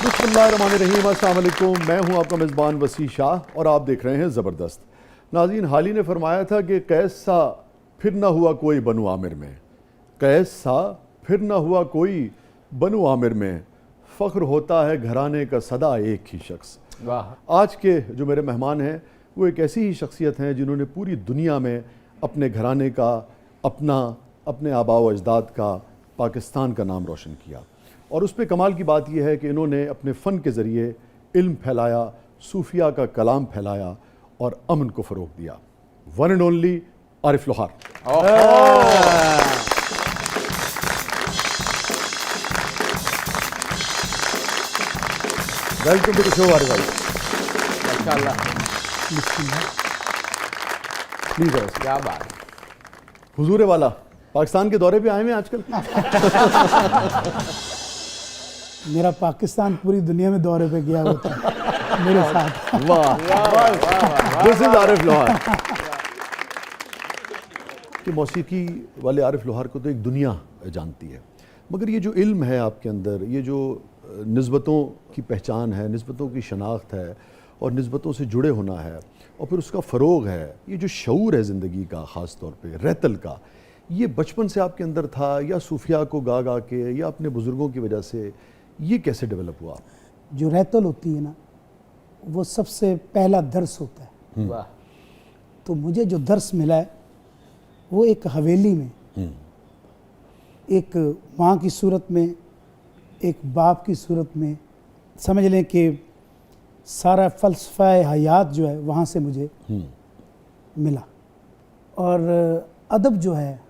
बिस्मिल्लाहिर्रहमानिर्रहीम, अस्सलाम वालेकुम। मैं हूं आपका मेज़बान वसी शाह और आप देख रहे हैं ज़बरदस्त। नाज़रीन, हाल ही ने फरमाया था कि कैस सा फिर ना हुआ कोई बनु आमिर में, कैस सा फिर ना हुआ कोई बनु आमिर में, फ़ख्र होता है घराने का सदा एक ही शख्स। वाह। आज के जो मेरे मेहमान हैं वो एक ऐसी ही शख्सियत हैं जिन्होंने पूरी दुनिया में अपने घराने का, अपने आबा व अजदाद का, पाकिस्तान का नाम रोशन किया। और उस पर कमाल की बात यह है कि इन्होंने अपने फ़न के ज़रिए इल्म फैलाया, सूफिया का कलाम फैलाया और अमन को फ़रोग़ दिया। One and only Arif Lohar. Welcome to the show Arif भाई। माशाअल्लाह, प्लीज़ क्या बात। हुजूर वाला पाकिस्तान के दौरे पे आए हैं आजकल। मेरा पाकिस्तान पूरी दुनिया में दौरे पे गया होता है मेरे साथ। वाह, दिस इज आरिफ लोहार। कि मौसीकी वाले आरिफ लोहार को तो एक दुनिया जानती है, मगर ये जो इल्म है आपके अंदर, ये जो निस्बतों की पहचान है, निस्बतों की शनाख्त है और निस्बतों से जुड़े होना है और फिर उसका फ़रोग़ है, ये जो शऊर है ज़िंदगी का, ख़ास तौर पे रहतल का, ये बचपन से आपके अंदर था या सूफिया को गा गा के या अपने बुज़ुर्गों की वजह से, ये कैसे डेवलप हुआ? जो रहतल होती है ना, वो सबसे पहला दर्स होता है। वाह। तो मुझे जो दर्स मिला है वो एक हवेली में, एक माँ की सूरत में, एक बाप की सूरत में, समझ लें कि सारा फ़लसफ़ा हयात जो है वहाँ से मुझे मिला। और अदब जो है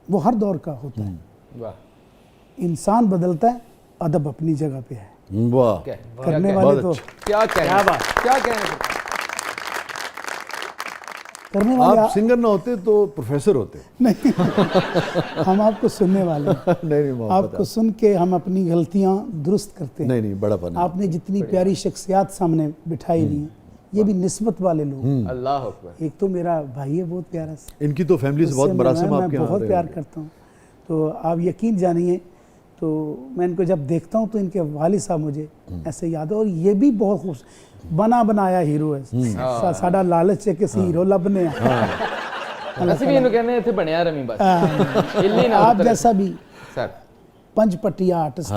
वो हर दौर का होता है। वाह। इंसान बदलता है, अदब अपनी जगह पे है। वाह, करने वाले तो क्या कहना, क्या कहना। करने वाले आप सिंगर ना होते तो प्रोफेसर होते। नहीं, हम आपको सुनने वाले हैं। नहीं, आपको सुन के हम अपनी गलतियां दुरुस्त करते हैं। नहीं, बड़ा पन। आपने जितनी प्यारी शख्सियात सामने बिठाई हुई हैं, ये भी निस्बत वाले लोग। अल्लाह अकबर। एक तो मेरा भाई है बहुत प्यारा सा, इनकी तो फैमिली से बहुत मरासिम मैं आपके यहाँ बहुत रहे प्यार होंगे। करता हूँ। तो आप यकीन जानिए, तो मैं इनको जब देखता हूँ तो इनके वालिद साहब मुझे ऐसे याद है। और ये भी बहुत खूब बना बनाया हीरो है। साडा लालच है किसी हीरो लबने ਅਸੀਂ ਵੀ ਇਹਨੂੰ ਕਹਿੰਦੇ ਇੱਥੇ ਬਣਿਆ ਰਮੀ ਬਸ ਇੱਲੀ ਨਾ आप जैसा भी सर। पंचपट्टिया आर्टिस्ट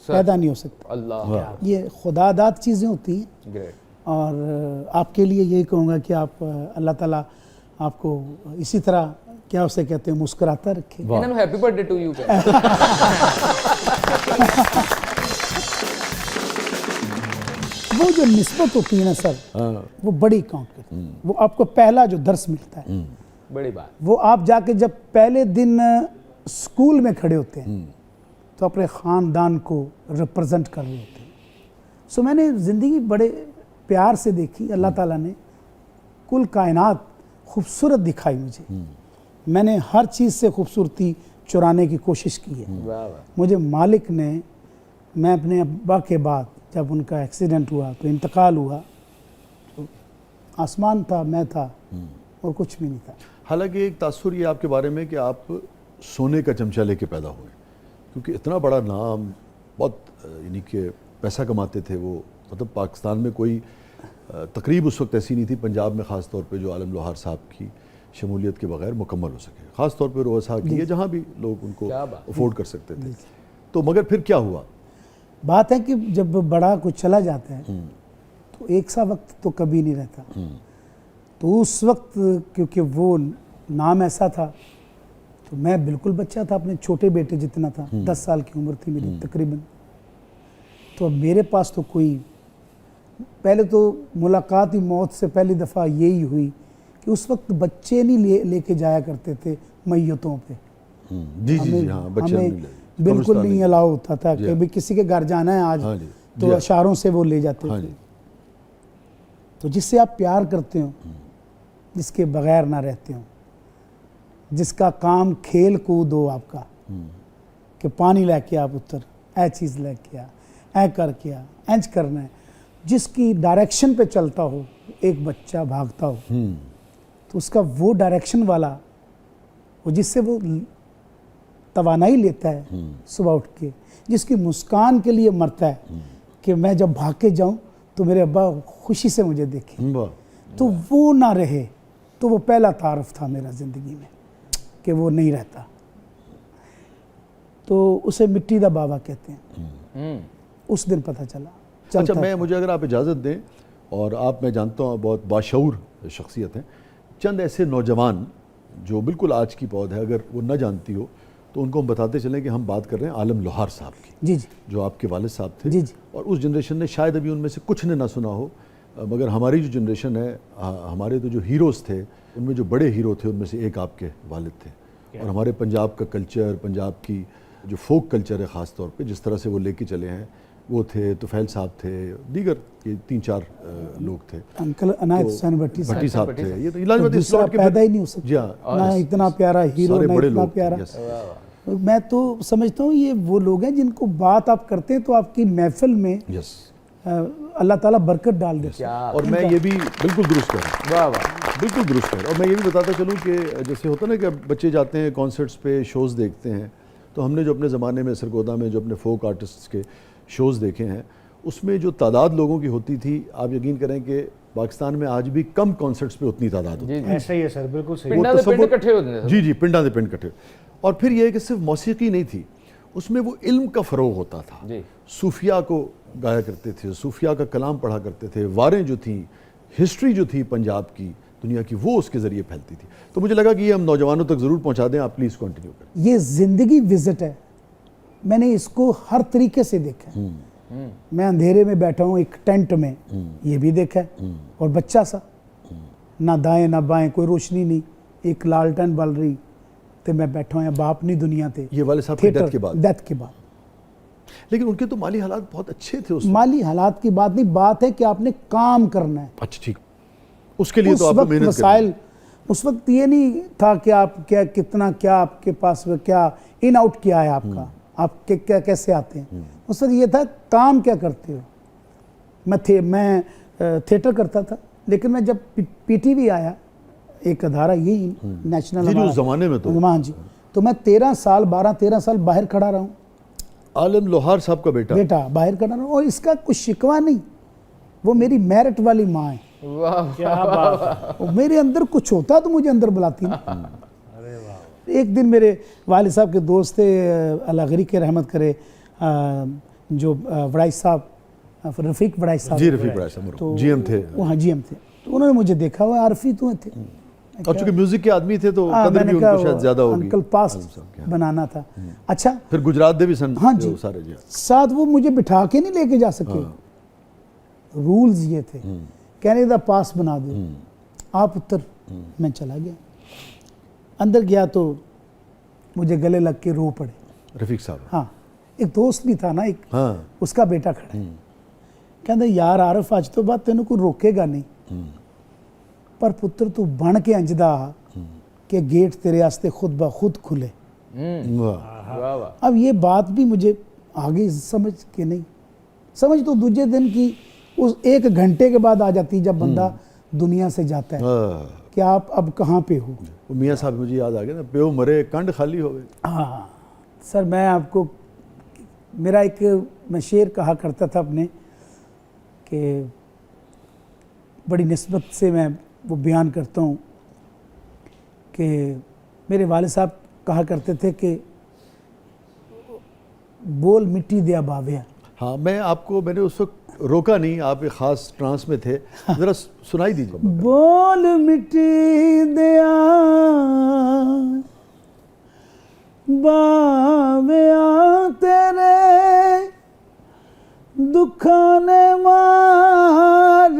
पैदा नहीं हो सकता। अल्लाह, ये खुदादाद चीज़ें होती हैं। ग्रेट। और आपके लिए यही कहूँगा कि आप अल्लाह ताला आपको इसी तरह, क्या उसे कहते हैं, मुस्कुराता रखे। इन्होंने हैप्पी बर्थडे टू यू। वो जो निस्बत होती है ना सर, वो बड़ी काउंट करती है। वो आपको पहला जो दर्स मिलता है, बड़ी बात। वो आप जाके जब पहले दिन स्कूल में खड़े होते हैं तो अपने ख़ानदान को रिप्रेजेंट कर रहे होते हैं। सो मैंने ज़िंदगी बड़े प्यार से देखी। अल्लाह ताला ने कुल कायनात खूबसूरत दिखाई मुझे। मैंने हर चीज़ से खूबसूरती चुराने की कोशिश की है। वाह वाह। मुझे मालिक ने, मैं अपने अब्बा के बाद जब उनका एक्सीडेंट हुआ तो इंतकाल हुआ, तो आसमान था, मैं था और कुछ भी नहीं था। हालांकि एक तासुर ये आपके बारे में कि आप सोने का चमचा लेके पैदा हुए, क्योंकि इतना बड़ा नाम, बहुत यानी कि पैसा कमाते थे वो। मतलब पाकिस्तान में कोई तकरीब उस वक्त ऐसी नहीं थी पंजाब में, ख़ास तौर पे जो आलम लोहार साहब की शमूलियत के बगैर मुकम्मल हो सके, ख़ास तौर पे रोज़ा की, जहाँ भी लोग उनको अफोर्ड कर सकते थे। तो मगर फिर क्या हुआ? बात है कि जब बड़ा कुछ चला जाता है तो एक सा वक्त तो कभी नहीं रहता। तो उस वक्त क्योंकि वो नाम ऐसा था, तो मैं बिल्कुल बच्चा था, अपने छोटे बेटे जितना था, 10 साल की उम्र थी मेरी तकरीबन। तो अब मेरे पास तो कोई, पहले तो मुलाकात ही मौत से पहली दफ़ा यही हुई कि उस वक्त बच्चे नहीं लेके जाया करते थे मैयतों पे। जी हाँ, बच्चे बिल्कुल नहीं अलाउ होता था कि भी किसी के घर जाना है आज, तो इशारों से वो ले जाते थे। तो जिससे आप प्यार करते हो, जिसके बगैर ना रहते हो, जिसका काम खेल कूद हो आपका, कि पानी लेके आप उतर, ऐ चीज़ लेके आ, ऐ करके आ, इंच करना है, जिसकी डायरेक्शन पे चलता हो, एक बच्चा भागता हो, तो उसका वो डायरेक्शन वाला, वो जिससे वो तवानाई लेता है सुबह उठ के, जिसकी मुस्कान के लिए मरता है, कि मैं जब भाग के जाऊं तो मेरे अब्बा खुशी से मुझे देखें। वाह, तो वो ना रहे तो वो पहला तारफ था मेरा ज़िंदगी में कि वो नहीं रहता। तो उसे मिट्टी दा बाबा कहते हैं। उस दिन पता चला। अच्छा, चलता मैं था। मुझे अगर आप इजाज़त दें, और आप, मैं जानता हूँ बहुत बाशऊर शख्सियत हैं, चंद ऐसे नौजवान जो बिल्कुल आज की पौध है, अगर वो न जानती हो तो उनको हम बताते चलें कि हम बात कर रहे हैं आलम लोहार साहब की, जी जी जो आपके वालिद साहब थे। जी जी। और उस जनरेशन ने शायद अभी उनमें से कुछ ने ना सुना हो, मगर हमारी जो जनरेशन है, हमारे तो जो हीरोज़ थे उनमें जो बड़े हीरो थे उनमें से एक आपके वालिद थे। और हमारे पंजाब का कल्चर, पंजाब की जो फोक कल्चर है ख़ास तौर पे, जिस तरह से वो लेके चले हैं, वो थे तुफैल साहब थे, दीगर ये 3-4 लोग थे। अंकल अनायत तो हुसैन भट्टी साहब। भट्टी साहब थे। ये तो तो इलाहाबादी दूसरा स्लॉट के पैदा ही नहीं हो सकता। जी हाँ, ना इतना प्यारा हीरो, सारे ना बड़े इतना लोग थे, प्यारा। यस। मैं तो समझता हूँ ये वो लोग हैं जिनको बात आप करते हैं तो आपकी महफिल में यस। अल्लाह ताला बरकत डाल देते हैं। और मैं ये भी बिल्कुल दुरुस्त कह रहा हूँ, वाह वाह, बिल्कुल दुरुस्त है। और मैं ये भी बताता चलूँ कि जैसे होता ना कि अब बच्चे जाते हैं कॉन्सर्ट्स पे, शोज़ देखते हैं, तो हमने जो अपने ज़माने में सरगोदा में जो अपने फोक आर्टिस्ट्स के शोज़ देखे हैं, उसमें जो तादाद लोगों की होती थी, आप यकीन करें कि पाकिस्तान में आज भी कम कॉन्सर्ट्स पे उतनी तादाद होती है। जी जी, ऐसा ही है सर, बिल्कुल सही। पिंडां दे पिंड इकट्ठे होते हैं। जी जी, पिंडा दे पिंड इकट्ठे। और फिर यह है कि सिर्फ मौसीकी नहीं थी, उसमें वो इल्म का फ़रोग होता था। जी। सूफिया को गाया करते थे, सूफिया का कलाम पढ़ा करते थे, वारें जो थी, हिस्ट्री जो थी पंजाब की, दुनिया की, वो उसके ज़रिए फैलती थी। तो मुझे लगा कि ये हम नौजवानों तक ज़रूर पहुँचा दें। आप प्लीज़ कंटिन्यू करें। ये ज़िंदगी विजिट है। मैंने इसको हर तरीके से देखा है। मैं अंधेरे में बैठा हूँ एक टेंट में, ये भी देखा है। और बच्चा सा, ना दाएं ना बाएं, कोई रोशनी नहीं, एक लालटेन बल रही, तो मैं बैठा हूँ बाप नहीं दुनिया ते। ये वाले साहब की डेथ के बाद। डेथ के बाद। लेकिन उनके तो माली हालात बहुत अच्छे थे उस माली हालात की बात नहीं, बात है कि आपने काम करना है। अच्छा, ठीक, उसके लिए उस तो आपको वक्त मेहनत करनी वसाइल, उस वक्त ये नहीं था कि आप क्या कितना, क्या आपके पास क्या इन आउट किया है आपका, आप क्या कैसे आते हैं। उस वक्त ये था काम क्या करते हो। मैं थिएटर करता था, लेकिन मैं जब पीटीवी आया, एक अदारा यही नेशनल, जी, उस ज़माने में तो। हाँ जी, तो मैं 13 साल 12-13 साल बाहर खड़ा रहा हूँ। आलम लोहार साहब का बेटा बाहर खड़ा रहा हूँ, और इसका कुछ शिकवा नहीं, वो मेरी मेरिट वाली माँ है। वाह, क्या बात है। और मेरे अंदर कुछ होता तो मुझे अंदर बुलाती ना। एक दिन मेरे वालिद साहब के दोस्त थे, अल्लाह गरी के रहमत करे, जो वड़ाई साहब, रफ़ीक वड़ाई साहब, जी, रफ़ीक वड़ाई साहब, तो जीएम थे। वो हाँ जीएम थे। तो उन्होंने मुझे देखा, हुआ आरफी तो थे, और चूंकि म्यूजिक के आदमी थे तो कदर भी मैंने उनको कहा शायद ज्यादा होगी। अंकल पास बनाना था। अच्छा, फिर गुजरात दे भी सन, हाँ जी, सारे जी साथ वो मुझे बिठा के नहीं लेके जा सके। रूल्स ये थे, कहने दा पास बना दो, आप उत्तर। मैं चला गया, अंदर गया तो मुझे गले लग के रो पड़े रफीक साहब। हाँ, एक दोस्त भी था ना, एक हाँ, उसका बेटा खड़ा है, कहते यार आरफ अज तो बाद तेन कोई रोकेगा नहीं, पर पुत्र तू बन के अंजदा कि गेट तेरे वास्ते खुद ब खुद खुले। वाह, वाह वाह। अब ये बात भी मुझे आगे समझ के नहीं, समझ तो दूसरे दिन की उस 1 घंटे के बाद आ जाती जब बंदा दुनिया से जाता है कि आप अब कहाँ पे हो। वो मियाँ साहब मुझे याद आ गया ना, प्यो मरे कंड खाली हो गए। हाँ सर, मैं आपको मेरा एक मैं शेर कहा करता था अपने कि बड़ी निस्बत से मैं वो बयान करता हूँ कि मेरे वालिद साहब कहा करते थे कि बोल मिट्टी दिया बाविया। हाँ, मैंने उस वक्त रोका नहीं, आप एक ख़ास ट्रांस में थे, ज़रा सुनाई दीजिए। बोल मिट्टी दिया बाविया तेरे दुखा ने मार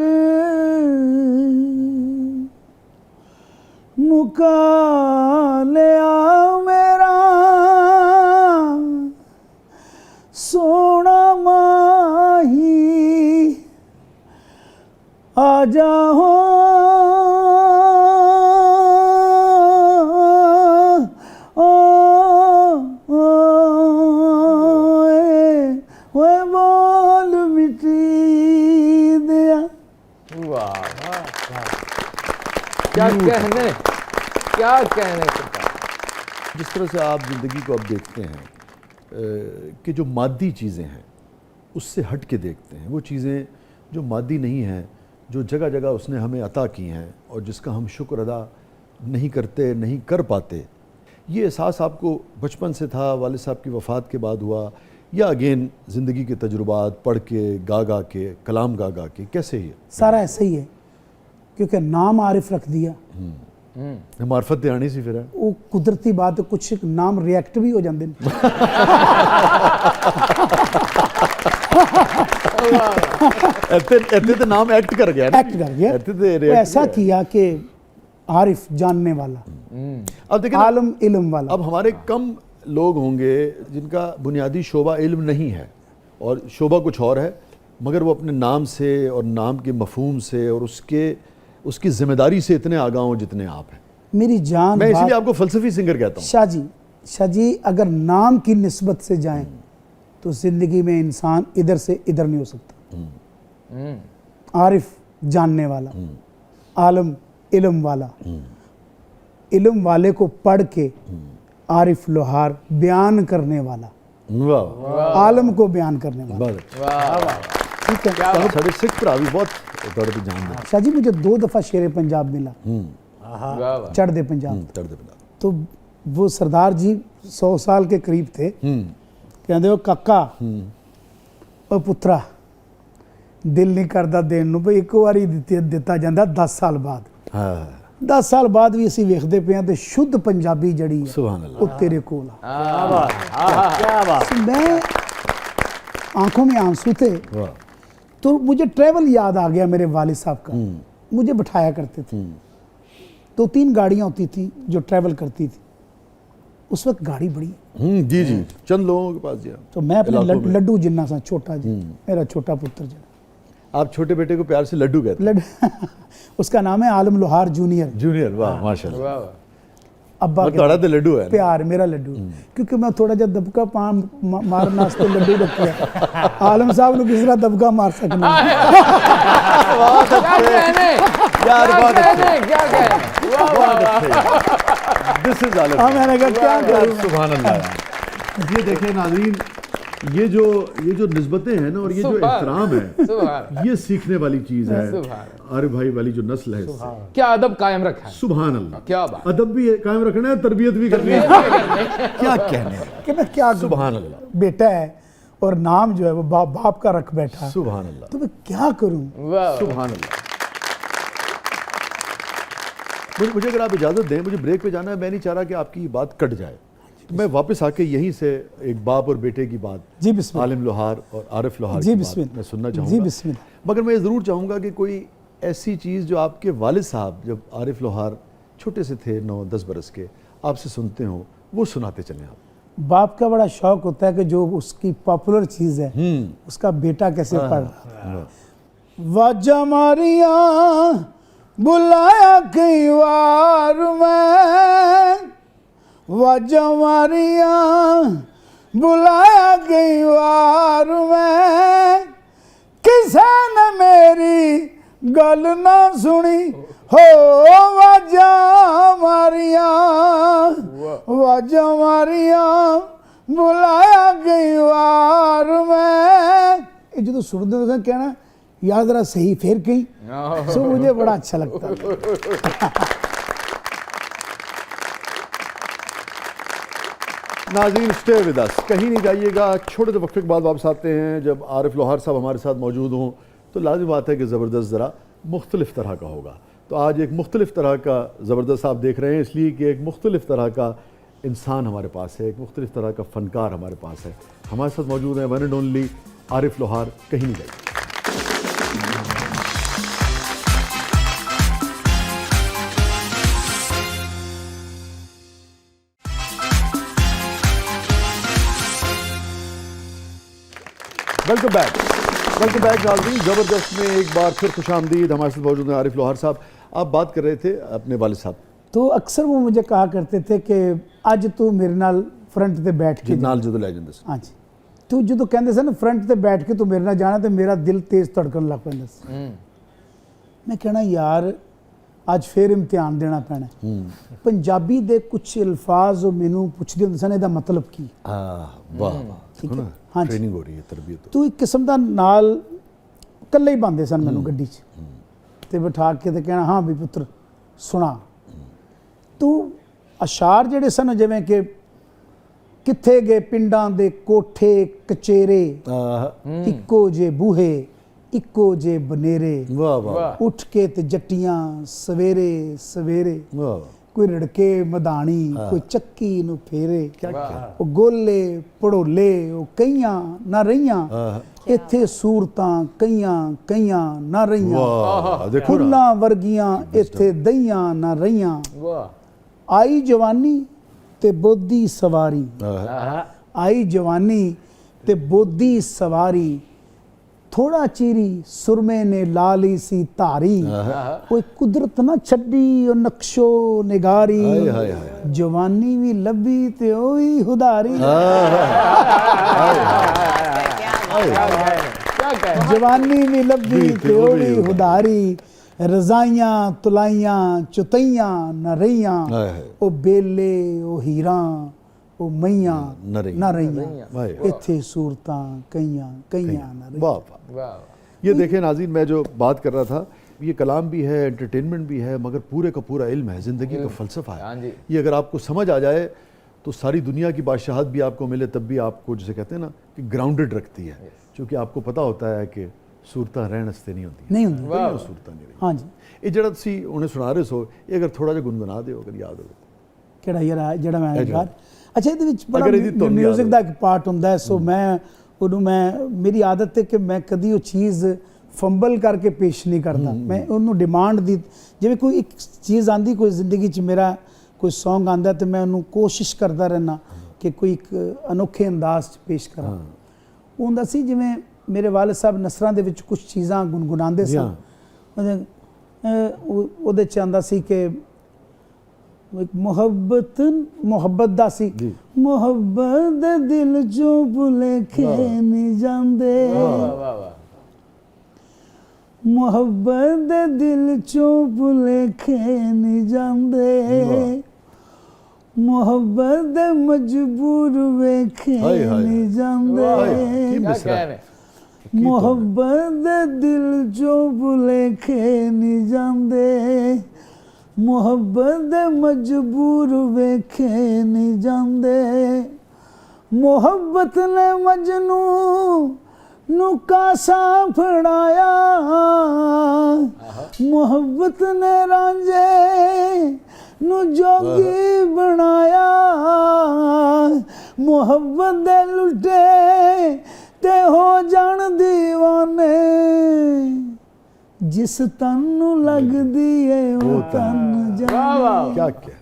मुका लिया मेरा सोना माही आ जाओ वो बोल मिट्टी दिया। वाह वाह, क्या कहने, क्या कहने सरकार। जिस तरह से आप ज़िंदगी को अब देखते हैं कि जो मादी चीज़ें हैं उससे हट के देखते हैं, वो चीज़ें जो मादी नहीं हैं, जो जगह जगह उसने हमें अता की हैं और जिसका हम शुक्र अदा नहीं करते, नहीं कर पाते, ये एहसास आपको बचपन से था, वालिद साहब की वफ़ात के बाद हुआ, या अगेन ज़िंदगी के तजुर्बात पढ़ के, गा के, कलाम गा के, कैसे ही? सारा ऐसे ही है, क्योंकि नाम आरिफ रख दिया, मार्फत आनी सी फिर है। वो कुदरती बात है, कुछ नाम रिएक्ट भी हो जाते हैं। इतने तो नाम एक्ट कर गया, एक्ट कर गया, तो ऐसा किया कि आरिफ जानने वाला, अब देखिए आलम इल्म वाला। अब हमारे कम लोग होंगे जिनका बुनियादी शोबा इल्म नहीं है और शोबा कुछ और है, मगर वो अपने नाम से और नाम के मफहूम से और उसकी जिम्मेदारी से इतने आगाह हों जितने आप हैं। मेरी जान, मैं इसलिए आपको फलसफी सिंगर कहता हूँ। शाह जी अगर नाम की निस्बत से जाएं तो जिंदगी में इंसान इधर से इधर नहीं हो सकता। आरिफ जानने वाला, आलम इल्म वाला, इल्म वाले को पढ़ के आरिफ लोहार बयान करने वाला, आलम को बयान करने वाला। ठीक है, साढ़े सिख भरा भी बहुत दर्द जान दे। शाह जी मुझे 2 दफ़ा शेरे पंजाब मिला, चढ़ दे पंजाब। तो वो सरदार जी 100 साल के करीब थे, कहते हो काका ओ पुत्रा दिल नहीं करता देन नूं, भाई एक बारी दिता जाता 10 साल बाद। 10 साल बाद भी असीं वेखदे पे हैं ते शुद्ध पंजाबी जड़ी सुभान अल्लाह, वो तेरे कोल मैं आंखों में आंसू थे। तो मुझे ट्रैवल याद आ गया मेरे वालिद साहब का, मुझे बिठाया करते थे। 2-3 गाड़ियाँ होती थी जो ट्रैवल करती थी, उस वक्त गाड़ी बड़ी जी जी चंद लोगों के पास जी। तो मैं अपने लड्डू जिन्ना सा छोटा जी, मेरा छोटा पुत्र जी, आप छोटे बेटे को प्यार से लड्डू कहते हैं? उसका नाम है आलम लोहार जूनियर। वाह माशाल्लाह। अब्बा थोड़ा तो लड्डू है प्यार, मेरा लड्डू, क्योंकि मैं थोड़ा जा दबका पान मारना वास्ते लड्डू रखिया। आलम साहब ने किस तरह दबका मार सकना। मैंने कहा क्या करूं। सुभान अल्लाह। ये देखें नाज़रीन, ये जो निस्बतें हैं ना और ये जो एहतराम है, ये सीखने वाली चीज है। आरिफ भाई वाली जो नस्ल है, क्या अदब कायम रखा है। सुभान अल्लाह, क्या बात, अदब भी कायम रखना है, तरबियत भी करनी है। क्या कहने कि मैं क्या, सुभान अल्लाह, बेटा है और नाम जो है वो बाप का रख बैठा है। सुभान अल्लाह, तो मैं क्या करूं। सुभान अल्लाह। मुझे अगर आप इजाजत दें, मुझे ब्रेक पे जाना है। मैं नहीं चाह रहा कि आपकी बात कट जाए, मैं वापस आके यहीं से एक बाप और बेटे की बात, जी बिस्मिल्लाह, आलिम लोहार और आरिफ लोहार जी की बिस्मिल्लाह, बात मैं सुनना चाहूँगा। जी बिस्मिल्लाह। मगर मैं ज़रूर चाहूँगा कि कोई ऐसी चीज़ जो आपके वालिद साहब जब आरिफ लोहार छोटे से थे, 9-10 बरस के, आपसे सुनते हो, वो सुनाते चलें आप। बाप का बड़ा शौक होता है कि जो उसकी पॉपुलर चीज़ है उसका बेटा कैसे पढ़ रहा। वाजा मारिया बुलाया कई बार मैं, वाजा मारिया बुलाया कई बार मैं, किसे ने मेरी गल ना सुनी हो। वाजा मारिया बुलाया कई बार मैं। ये जो सुनते हो तो कहना यार जरा सही फिर कहीं, सो मुझे बड़ा अच्छा लगता है। नाज़रीन स्टे विद अस, कहीं नहीं जाइएगा। छोटे से वक्फे के बाद वापस आते हैं। जब आरिफ लोहार साहब हमारे साथ मौजूद हों तो लाज़िम बात है कि ज़बरदस्त ज़रा मुख्तलिफ़ तरह का होगा। तो आज एक मुख्तलिफ़ तरह का ज़बरदस्त आप देख रहे हैं, इसलिए कि एक मुख्तलिफ़ तरह का इंसान हमारे पास है, एक मुख्तलिफ़ तरह का फ़नकार हमारे पास है। हमारे साथ मौजूद है वन एंड ओनली आरिफ लोहार। कहीं नहीं जाइए। वेलकम बैक नाज़रीन। ज़बरदस्त में एक बार फिर खुशामदीद। हमारे साथ मौजूद हैं आरिफ लोहार साहब। आप बात कर रहे थे अपने वालिद साहब। तो अक्सर वो मुझे कहा करते थे कि अज तू मेरे नाल फ्रंट ते बैठ के नाल जो लै जांदे सी। हाँ जी, तू जो कहते सन फ्रंट ते बैठ के तू मेरे नाल जाना तो मेरा दिल तेज धड़कन लग पैंदा सी। मैं कहना यार अज फिर इम्तिहान देना पैना। पंजाबी दे कुछ अल्फाज मैनू पुछदे हुंदे सन, इहदा मतलब की। ਠੀਕ देखो है ना हाँ जी ट्रेनिंग हो रही है तरबियत ਤੂੰ ਇੱਕ ਕਿਸਮ ਦਾ ਨਾਲ ਇਕੱਲੇ ਹੀ ਬੰਦੇ ਸਨ ਮੈਨੂੰ ਗੱਡੀ 'ਚ ਤੇ ਬਿਠਾ ਕੇ ਤੇ ਕਹਿਣਾ ਹਾਂ ਵੀ ਪੁੱਤਰ ਸੁਣਾ ਤੂੰ ਅਸ਼ਾਰ ਜਿਹੜੇ ਸਨ ਜਿਵੇਂ ਕਿ ਕਿੱਥੇ ਗਏ ਪਿੰਡਾਂ ਦੇ ਕੋਠੇ ਕਚੇਰੇ ਇੱਕੋ ਜੇ ਬੂਹੇ ਇੱਕੋ ਜੇ ਬਨੇਰੇ वाह वाह ਉੱਠ ਕੇ ਤੇ ਜੱਟੀਆਂ ਸਵੇਰੇ ਸਵੇਰੇ वाह ਕੋਈ ਰੜਕੇ ਮਦਾਣੀ ਕੋਈ ਚੱਕੀ ਨੂੰ ਫੇਰੇ ਵਾਹ। ਉਹ ਗੋਲੇ ਪੜੋਲੇ ਉਹ ਕਈਆਂ ਨਾ ਰਹੀਆਂ ਇੱਥੇ ਸੂਰਤਾਂ ਕਈਆਂ ਕਈਆਂ ਨਾ ਰਹੀਆਂ वाह देखो ना ਫੁੱਲਾਂ ਵਰਗੀਆਂ ਇੱਥੇ ਦਈਆਂ ਨਾ ਰਹੀਆਂ ਵਾਹ ਆਈ ਜਵਾਨੀ ਤੇ ਬੋਦੀ ਸਵਾਰੀ ਆਹਾ ਆਈ ਜਵਾਨੀ ਤੇ ਬੋਦੀ ਸਵਾਰੀ ਥੋੜਾ ਚੀਰੀ ਸੁਰਮੇ ਨੇ ਲਾ ਲਈ ਸੀ ਧਾਰੀ ਕੋਈ ਕੁਦਰਤ ਨਾ ਛੱਡੀ ਉਹ ਨਕਸ਼ੋ ਨਿਗਾਰੀ ਹਾਏ ਹਾਏ ਹਾਏ ਜਵਾਨੀ ਵੀ ਲੱਭੀ ਤੇ ਉਹ ਵੀ ਹੁਦਾਰੀ क्या कहे ਜਵਾਨੀ ਵੀ ਲੱਭੀ ਤੇ ਉਹ ਵੀ ਹੁਦਾਰੀ ਰਜ਼ਾਈਆਂ ਤੁਲਾਈਆਂ ਚੁਤਈਆਂ ਨਾ ਰਹੀਆਂ ਹਾਏ ਹਾਏ ਉਹ ਬੇਲੇ ਉਹ ਹੀਰਾਂ ਉਹ ਮਈਆਂ ਨਾ ਰਹੀਆਂ। ਨਾ ਰਹੀਆਂ वाह ਇੱਥੇ ਸੂਰਤਾਂ ਕਈਆਂ ਕਈਆਂ ਨਾ ਰਹੀਆਂ वाह वाह ये देखें नाज़रीन मैं जो बात कर रहा था ये कलाम भी है एंटरटेनमेंट भी है मगर पूरे का पूरा इल्म है ज़िंदगी का फ़लसफ़ा हाँ है जी। ये अगर आपको समझ आ जाए तो सारी दुनिया की बादशाहत भी आपको मिले तब भी आपको जिसे कहते हैं ना कि ग्राउंडेड रखती है क्योंकि आपको पता होता है कि सूरतां रहन वास्ते नहीं होती नहीं होंदी वाह। सूरतां नहीं रही हाँ जी ਇਹ ਜਿਹੜਾ ਤੁਸੀਂ ਉਹਨੇ ਸੁਣਾ ਰਹੇ ਸੋ ਇਹ ਅਗਰ ਥੋੜਾ ਜਿਹਾ ਗੁੰਗੁਣਾ ਦਿਓ ਅਗਰ ਯਾਦ ਹੋਵੇ ਕਿਹੜਾ ਯਾਰ ਜਿਹੜਾ ਮੈਂ ਇਹ ਜਿਹੜਾ। ਯਾਰ ਅੱਛਾ ਇਹਦੇ ਵਿੱਚ ਬੜਾ ਅਗਰ ਇਹਦੀ ਧੁਨ ਯਾਦ ਮਿਊਜ਼ਿਕ ਹੋਵੇ। ਦਾ ਇੱਕ ਪਾਰਟ ਹੁੰਦਾ ਹੈ ਸੋ ਮੈਂ ਉਹਨੂੰ ਮੇਰੀ ਆਦਤ ਹੈ ਕਿ ਮੈਂ ਕਦੀ ਉਹ ਚੀਜ਼ ਫੰਬਲ ਕਰਕੇ ਪੇਸ਼ ਨਹੀਂ ਕਰਦਾ ਮੈਂ ਉਹਨੂੰ ਡਿਮਾਂਡ ਦੀ ਜਿਵੇਂ ਕੋਈ ਇੱਕ ਚੀਜ਼ ਆਂਦੀ ਕੋਈ ਜ਼ਿੰਦਗੀ 'ਚ ਮੇਰਾ ਕੋਈ Song ਆਂਦਾ ਤੇ ਮੈਂ ਉਹਨੂੰ ਕੋਸ਼ਿਸ਼ ਕਰਦਾ ਰਹਿਣਾ ਕਿ ਕੋਈ ਇੱਕ ਅਨੋਖੇ ਅੰਦਾਜ਼ 'ਚ ਪੇਸ਼ ਕਰਾਂ ਉਹ ਹੁੰਦਾ ਸੀ ਜਿਵੇਂ ਮੇਰੇ ਵਾਲਿਦ ਸਾਹਿਬ ਨਸਰਾਂ ਦੇ ਵਿੱਚ ਕੁਝ ਚੀਜ਼ਾਂ ਗੁੰਗੁਣਾਉਂਦੇ ਜੀ ਸਨ ਉਹਦੇ 'ਚ ਆਂਦਾ ਸੀ ਕਿ ਇੱਕ ਮੁਹੱਬਤ ਦਾ ਸੀ ਜੀ। ਮੁਹੱਬਤ ਦੇ ਦਿਲ 'ਚੋਂ ਭੁਲੇਖੇ ਨਹੀਂ ਜਾਂਦੇ वाह वाह वाह ਮੁਹੱਬਤ ਦੇ ਦਿਲ 'ਚੋਂ ਭੁਲੇਖੇ ਨਹੀਂ ਜਾਂਦੇ ਮੁਹੱਬਤ ਦੇ ਮਜਬੂਰ ਵੇਖੇ ਹਾਏ ਹਾਏ। ਨਹੀਂ ਹਾਏ, ਜਾਂਦੇ ਕੀ क्या ਮਿਸਰਾ कहने ਮੁਹੱਬਤ ਦੇ ਦਿਲ 'ਚੋਂ ਭੁਲੇਖੇ ਨਹੀਂ ਜਾਂਦੇ ਮੁਹੱਬਤ ਦੇ ਮਜਬੂਰ ਵੇਖੇ ਨਹੀਂ ਜਾਂਦੇ ਮੁਹੱਬਤ ਨੇ ਮਜਨੂ ਨੂੰ ਕਾਸਾ ਫੜਾਇਆ ਮੁਹੱਬਤ ਨੇ ਰਾਂਝੇ ਨੂੰ ਜੋਗੀ ਬਣਾਇਆ ਮੁਹੱਬਤ ਦੇ ਲੁੱਟੇ ਤੇ ਹੋ ਜਾਣ ਦੀਵਾਨੇ ਜਿਸ ਤਨ ਨੂੰ ਲੱਗਦੀ ਏ ਉਹ ਤਨ वाह ਜਾਣੇ वाह क्या क्या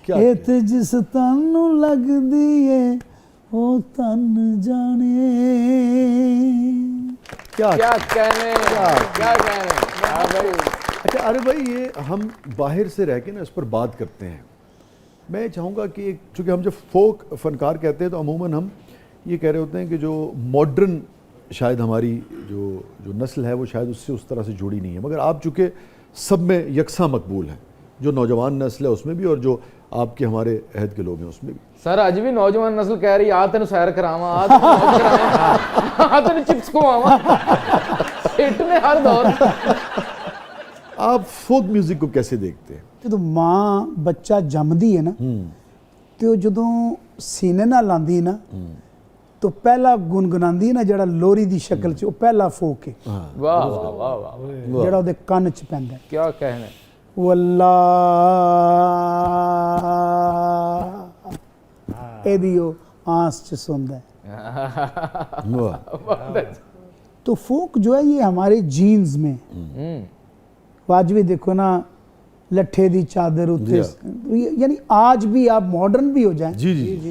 क्या ਇਹ ਤੇ ਜਿਸ ਤਨ ਨੂੰ ਲੱਗਦੀ ਏ ਉਹ ਤਨ ਜਾਣੇ क्या क्या कहने क्या कहने हाँ भाई अच्छा अरे भाई ये हम बाहर से रह के ना इस पर बात करते हैं मैं चाहूँगा कि एक चूँकि हम जब फोक फनकार कहते हैं तो अमूमन हम ये कह रहे होते हैं कि जो मॉडर्न शायद हमारी जो नस्ल है वो शायद उससे उस तरह से जुड़ी नहीं है मगर आप चूँकि सब में यकसा मकबूल हैं जो नौजवान नस्ल है उसमें भी और जो आपके हमारे अहद के लोग हैं उसमें भी सर अज भी नौजवान नस्ल कह रही आ तेन सैर करावा आ तेन मौज करावां, आ तेन चिप्स खवावां हिट ने हर दौर आप फोक म्यूजिक को कैसे देखते हैं ਜਦੋਂ ਮਾਂ ਬੱਚਾ ਜੰਮਦੀ ਹੈ ਨਾ ਤੇ ਉਹ ਜਦੋਂ ਸੀਨੇ ਨਾਲ ਲਾਂਦੀ ਨਾ तो पहला गुनगुनांदी ना जड़ा लोरी दी शक्ल च, वो पहला फोक है वाह वाह वाह वाह जड़ा ਉਹਦੇ ਕੰਨ ਚ ਪੈਂਦਾ ਹੈ। क्या कहने वल्लाह ਇਹਦੀ ਉਹ आंस ਚ सुनदा है। वाह तो फोक जो है ये हमारे जीन्स में वो आज भी देखो ना लट्ठे दी चादर उत्ते यानी आज भी आप मॉडर्न भी हो जाएं जी जी जी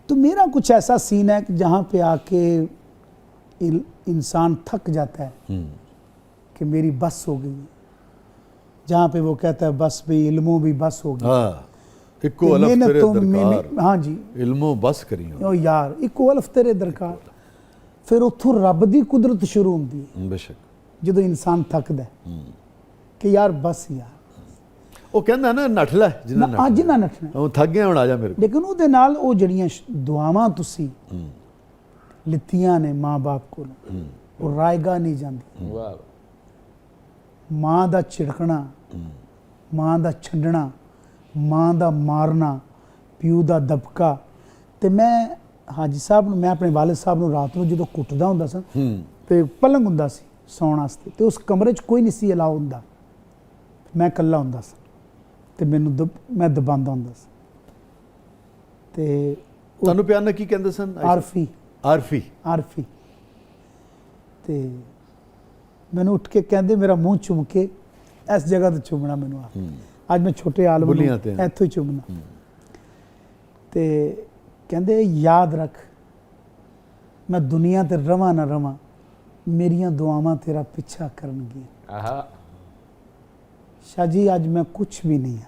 तो मेरा कुछ ऐसा सीन है कि जहाँ पे आके इंसान थक जाता है कि मेरी बस हो गई है, जहाँ पे वो कहता है बस भी इल्मों भी बस हो गई हाँ इक्को अलफ तेरे दरकार हाँ जी इल्मों बस करी ओ यार इक्को अलफ तेरे दरकार फिर उथों रब दी कुदरत शुरू होंदी है बेशक ਜਦੋਂ ਇਨਸਾਨ ਥੱਕਦਾ ਕਿ ਯਾਰ ਬਸ ਯਾਰ ਉਹ ਕਹਿੰਦਾ ਨਾ ਨੱਠ ਲੈ ਜਿੰਨਾ ਨਾ ਅੱਜ ਨਾ ਨੱਠਣਾ ਉਹ ਥੱਕ ਗਿਆ ਹੁਣ ਆ ਜਾ ਮੇਰੇ ਕੋਲ ਲੇਕਿਨ ਉਹਦੇ ਨਾਲ ਉਹ ਜਿਹੜੀਆਂ ਦੁਆਵਾਂ ਤੁਸੀਂ लितियां ने माँ बाप को वो रायगा नहीं जाती। वाह माँ दा छिड़कना, माँ दा छड्डना, माँ दा मारना, प्यू दा दबका। ते मैं हाजी साहब मैं अपने वालिद साहब ਨੂੰ ਰਾਤ ਨੂੰ ਜਦੋਂ ਕੁੱਟਦਾ ਹੁੰਦਾ ਸਾਂ ਤੇ ਪਲੰਗ ਹੁੰਦਾ ਸੀ ਸੌਣ ਵਾਸਤੇ ਤੇ ਉਸ ਕਮਰੇ 'ਚ ਕੋਈ ਨਹੀਂ ਸੀ ਅਲਾਉ ਹੁੰਦਾ, ਮੈਂ ਇਕੱਲਾ ਹੁੰਦਾ ਸੀ ਤੇ ਮੈਨੂੰ ਮੈਂ ਦਬਾਉਂਦਾ ਹੁੰਦਾ ਸੀ ਤੇ ਤੁਹਾਨੂੰ ਪਿਆਰ ਨਾਲ ਕੀ ਕਹਿੰਦੇ ਸਨ? ਆਰਫੀ। ਆਰਫੀ। ਆਰਫੀ। ਤੇ ਮੈਨੂੰ ਉੱਠ ਕੇ ਕਹਿੰਦੇ ਮੇਰਾ ਮੂੰਹ ਚੁੰਮ ਕੇ ਇਸ ਜਗ੍ਹਾ ਤੇ ਚੁੰਮਣਾ ਮੈਨੂੰ ਆ। ਅੱਜ ਮੈਂ ਛੋਟੇ ਆਲਮ ਨੂੰ ਇੱਥੋਂ ਹੀ ਚੁੰਮਣਾ ਤੇ ਕਹਿੰਦੇ ਯਾਦ ਰੱਖ ਮੈਂ ਦੁਨੀਆ ਤੇ ਰਵਾਂ ਨਾ ਰਵਾਂ, ਮੇਰੀਆਂ ਦੁਆਵਾਂ ਤੇਰਾ ਪਿੱਛਾ ਕਰਨਗੀਆਂ। ਆਹਾ शाह जी आज मैं कुछ भी नहीं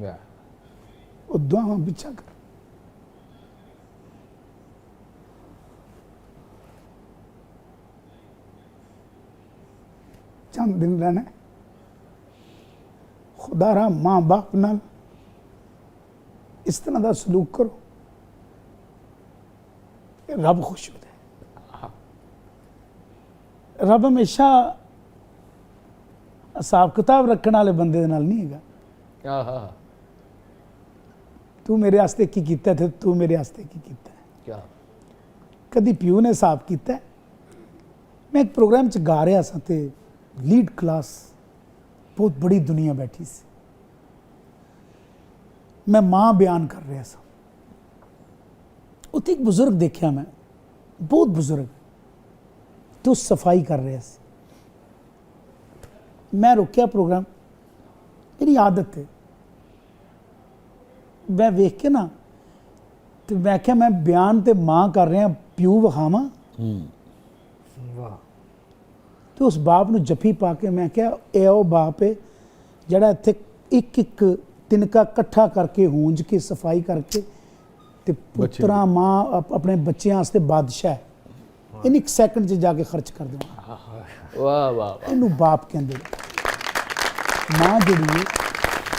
हाँ, वो दुआवां पिछा कर। चंद दिन रहना खुदा रा माँ बाप नाल इस तरह का सलूक करो, रब खुश होता है। रब हमेशा हिसाब किताब रखने वाले बंदे दे नाल नहीं हैगा। आहा तू मेरे वास्ते की कीता ते तू मेरे वास्ते की कीता। क्या कदी प्यू ने हिसाब कीता? मैं एक प्रोग्राम च गा रहा सा ते लीड क्लास बहुत बड़ी दुनिया बैठी सी, मैं माँ बयान कर रहा सा, उत्थे एक बुजुर्ग देखा मैं, बहुत बुजुर्ग, तो सफाई कर रहा सी। मैं रोकिया प्रोग्राम, मेरी आदत है मैं वेख के ना तो मैं क्या मैं बयान ते माँ कर रहा प्यू विखावां। वाह तो उस बाप नूं जफी पा के मैं क्या ए ओ बाप है जिहड़ा इत्थे एक एक तिनका इकट्ठा करके हूंज के सफाई करके ते पुत्रा माँ अपने बच्चों वास्ते बादशाह है, इन एक सैकंड च जाके खर्च कर देना। वाह वाह इनू बाप कहंदे। माँ जिहड़ी है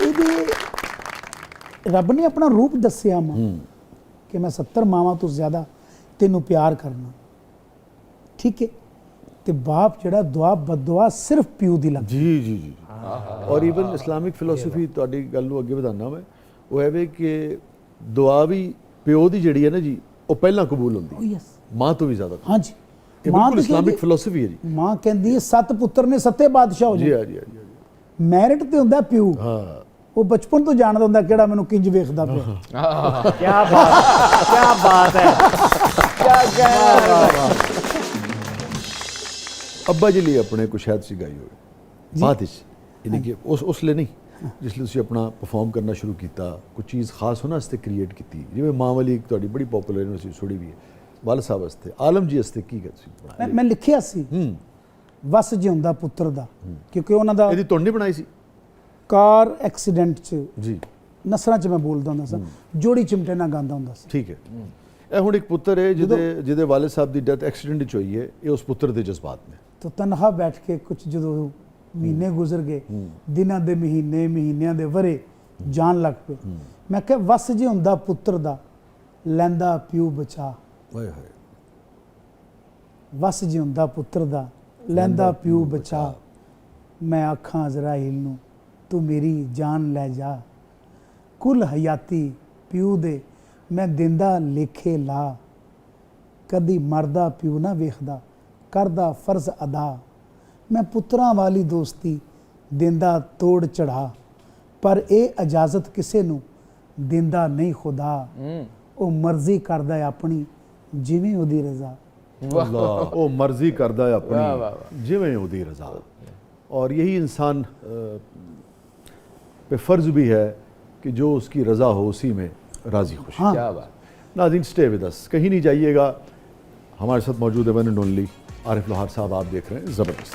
इहदे रब ने अपना रूप दस्सिया माँ कि मैं 70 मावां तो ज़्यादा तेनू प्यार करना, ठीक है। ते बाप जिहड़ा दुआ बददुआ सिर्फ प्यू दी लगदी। जी जी जी और ਈਵਨ ਇਸਲਾਮਿਕ ਫਿਲਾਸਫੀ ਤੁਹਾਡੀ ਗੱਲ ਨੂੰ ਅੱਗੇ ਵਧਾਉਣਾ ਮੈਂ, ਉਹ ਹੈ ਵੀ ਕਿ ਦੁਆ ਵੀ ਪਿਓ ਦੀ ਜਿਹੜੀ ਹੈ ਨਾ ਜੀ ਉਹ ਪਹਿਲਾਂ ਕਬੂਲ ਹੁੰਦੀ ਹੈ यस ਮਾਂ ਤੋਂ ਵੀ ਜ਼ਿਆਦਾ। हाँ जी ਇਹ माँ ਬਿਲਕੁਲ तो ਇਸਲਾਮਿਕ कहंदी- ਫਿਲਾਸਫੀ ਹੈ ਜੀ। माँ कहंदी है 7 पुत्र ने 7 बादशाह हो ਜੀ जाए। ਹਾਂ ਜੀ ਹਾਂ ਜੀ मैरिट ते हुंदा प्यू, ਹਾਂ वो बचपन तो जानदा हुंदा किहड़ा मैनू किंज वेखदा पिया। क्या बात है क्या कहना। ਅੱਬਾ ਜੀ ਲਈ ਆਪਣੇ ਕੋਈ ਸ਼ਾਇਦ ਸੀ ਗਾਈ ਹੋਵੇ ਬਾਅਦ ਵਿੱਚ, ਯਾਨੀ ਕਿ ਉਸ ਲਈ ਨਹੀਂ ਜਿਸ ਲਈ ਤੁਸੀਂ ਆਪਣਾ ਪਰਫਾਰਮ ਕਰਨਾ ਸ਼ੁਰੂ ਕੀਤਾ, ਕੋਈ ਚੀਜ਼ ਖਾਸ ਉਹਨਾਂ ਵਾਸਤੇ ਕ੍ਰੀਏਟ ਕੀਤੀ, ਜਿਵੇਂ ਮਾਂ ਵਾਲੀ ਇੱਕ ਤੁਹਾਡੀ ਬੜੀ ਪਪੂਲਰ ਯੂਨੀਵਰਸਿਟੀ ਸੁਣੀ ਵੀ ਹੈ, ਵਾਲ ਸਾਹਿਬ ਵਾਸਤੇ ਆਲਮ ਜੀ ਵਾਸਤੇ ਕੀ ਕਰ ਸੀ ਬਣਾਇਆ? मैं लिखिया सी वस जिउंदा पुत्र दा, क्योंकि उन्हां दा ਇਹਦੀ ਧੁਨ ਨਹੀਂ ਬਣਾਈ ਸੀ कार एक्सीडेंट च ਜੀ? नसरां च मैं बोलदा हुंदा सा, जोड़ी चिमटे नाल गांदा हुंदा सा। ਠੀਕ ਹੈ। ਇਹ ਹੁਣ ਇੱਕ ਪੁੱਤਰ ਹੈ ਜਿਹਦੇ ਵਾਲਿਦ ਸਾਹਿਬ ਦੀ ਡੈਥ ਐਕਸੀਡੈਂਟ ਵਿੱਚ ਹੋਈ ਹੈ, ਇਹ ਉਸ ਪੁੱਤਰ ਦੇ ਜਜ਼ਬਾਤ ਨੇ। तो तनहा बैठ के कुछ जो महीने गुजर गए, दिनां दे महीने महीनियां दे वरे जान लग पे, मैं कहा वस जे हुंदा पुत्र दा लैंदा प्यू बचा। ਹਾਏ ਹਾਏ वस जे हुंदा पुत्र दा लैंदा प्यू बचा, मैं आखां अज़राइल नूं तू मेरी जान लै जा, कुल हयाती प्यू दे मैं दिंदा लेखे ला, कदी मरदा प्यू ना वेखदा करदा फर्ज अदा, मैं पुत्रां वाली दोस्ती दिंदा तोड़ चढ़ा, पर ए इजाजत किसे नूं दिंदा नहीं खुदा, ओ मर्जी करदा है अपनी जिवें ओदी रजा। अल्लाह वो मर्जी करदा है वाह, वाह, अपनी जिवें ओदी रजा। और यही इंसान पे फ़र्ज भी है कि जो उसकी रज़ा हो उसी में राज़ी खुश। हाँ। क्या बात। नाज़रीन स्टे विद अस, कहीं नहीं जाइएगा, हमारे साथ मौजूद है वन एंड ओनली आरिफ लोहार साहब, आप देख रहे हैं ज़बरदस्त।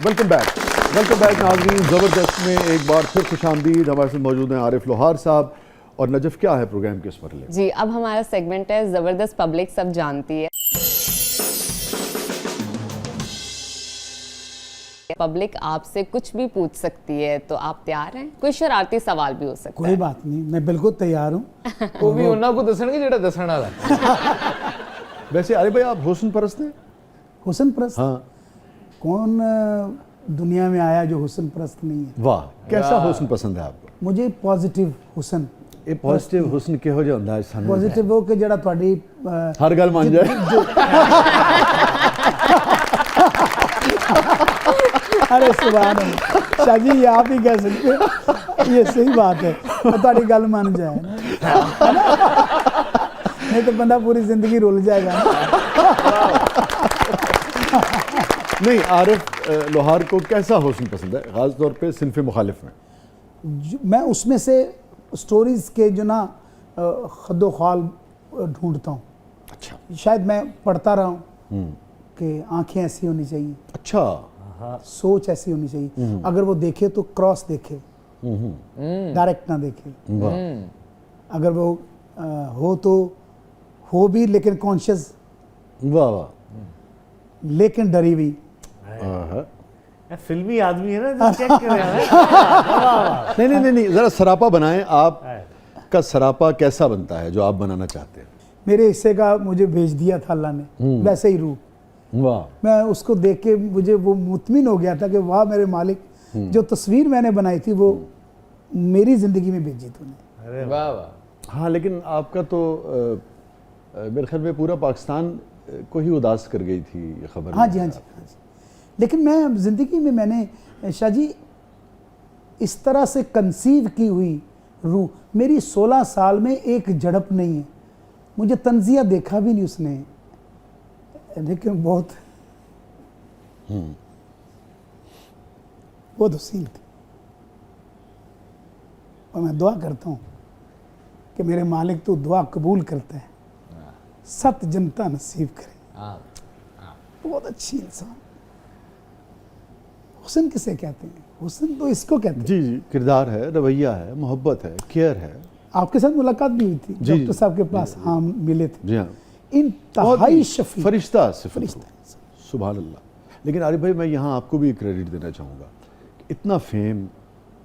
वेलकम बैक नाज़रीन, ज़बरदस्त में एक बार फिर खुशामदीद। हमारे साथ मौजूद हैं आरिफ लोहार साहब और नजफ क्या है प्रोग्राम के इस मरहले में? जी, अब हमारा सेगमेंट है ज़बरदस्त पब्लिक सब जानती है। पब्लिक आपसे कुछ भी पूछ सकती है, तो आप तैयार हैं? कोई शरारती सवाल भी हो सकता कोई है। बात नहीं, मैं बिल्कुल तैयार हूँ। वो भी उन्होंने को दसणगे जेड़ा दसण वाला वैसे अरे भाई, आप हुस्न परस्त हैं? हुस्न परस्त? हाँ। कौन दुनिया में आया जो हुस्न परस्त नहीं है? वाह, कैसा हुस्न पसंद है आपको? मुझे पॉजिटिव हुस्न। ਇਹ ਪੋਜ਼ਿਟਿਵ ਹੁਸਨ ਕਿਹੋ ਜਿਹਾ ਹੁੰਦਾ ਹੈ ਸਾਨੂੰ? पॉजिटिव हो के जड़ा ਤੁਹਾਡੀ ਹਰ ਗੱਲ ਮੰਨ ਜਾਏ। अरे सुभान अल्लाह, शाह जी ये आप ही कह सकते हैं, ये सही बात है, ਤੁਹਾਡੀ ਗੱਲ ਮੰਨ ਜਾए ना, नहीं तो बंदा पूरी जिंदगी रुल जाएगा ना। नहीं, आरिफ लोहार को कैसा हुस्न पसंद है, खास तौर पे सिन्फ मुखालिफ में? मैं उसमें से स्टोरीज के जो ना खद्दो ख्वाल ढूंढता हूँ। अच्छा शायद मैं पढ़ता रहा हूँ कि आंखें ऐसी होनी चाहिए, अच्छा, सोच ऐसी होनी चाहिए, अगर वो देखे तो क्रॉस देखे, डायरेक्ट ना देखे, वाह अगर वो हो तो हो भी लेकिन कॉन्शियस, वाह वाह। लेकिन डरी हुई। आहा। फिल्मी आदमी है ना जो चेक कर रहा है। नहीं नहीं नहीं नहीं, जरा सरापा बनाएं। आप का सरापा कैसा बनता है जो आप बनाना चाहते हैं? मेरे हिस्से का मुझे भेज दिया था अल्लाह ने, वैसे ही रूह। वाह, मैं उसको देख के मुझे वो मुतमिन हो गया था कि वाह मेरे मालिक, जो तस्वीर मैंने बनाई थी वो मेरी ज़िंदगी में भेजी तूने। वाह वाह। हाँ, लेकिन आपका तो मेरे ख्याल में पूरा पाकिस्तान को ही उदास कर गई थी ये खबर। हाँ जी हाँ जी हाँ जी। लेकिन मैं ज़िंदगी में मैंने शाह जी इस तरह से कंसीव की हुई रूह, मेरी 16 साल में एक झड़प नहीं है, मुझे तंजिया देखा भी नहीं उसने, लेकिन बहुत हसीन थी। और मैं दुआ करता हूँ कि मेरे मालिक तो दुआ कबूल करता है, 7 जनता नसीब करे। बहुत अच्छी इंसान। हुस्न किसे कहते हैं? हुस्न तो इसको कहते हैं। जी जी, किरदार है, रवैया है, मोहब्बत है, केयर है। आपके साथ मुलाकात भी हुई थी जी, डॉक्टर साहब के पास, हाँ मिले थे। जी हाँ, इंतहाई शफी फरिश्ता सिफत फरिश्ता। हो। सुभान अल्लाह। लेकिन आरिफ भाई, मैं यहाँ आपको भी क्रेडिट देना चाहूँगा। इतना फेम,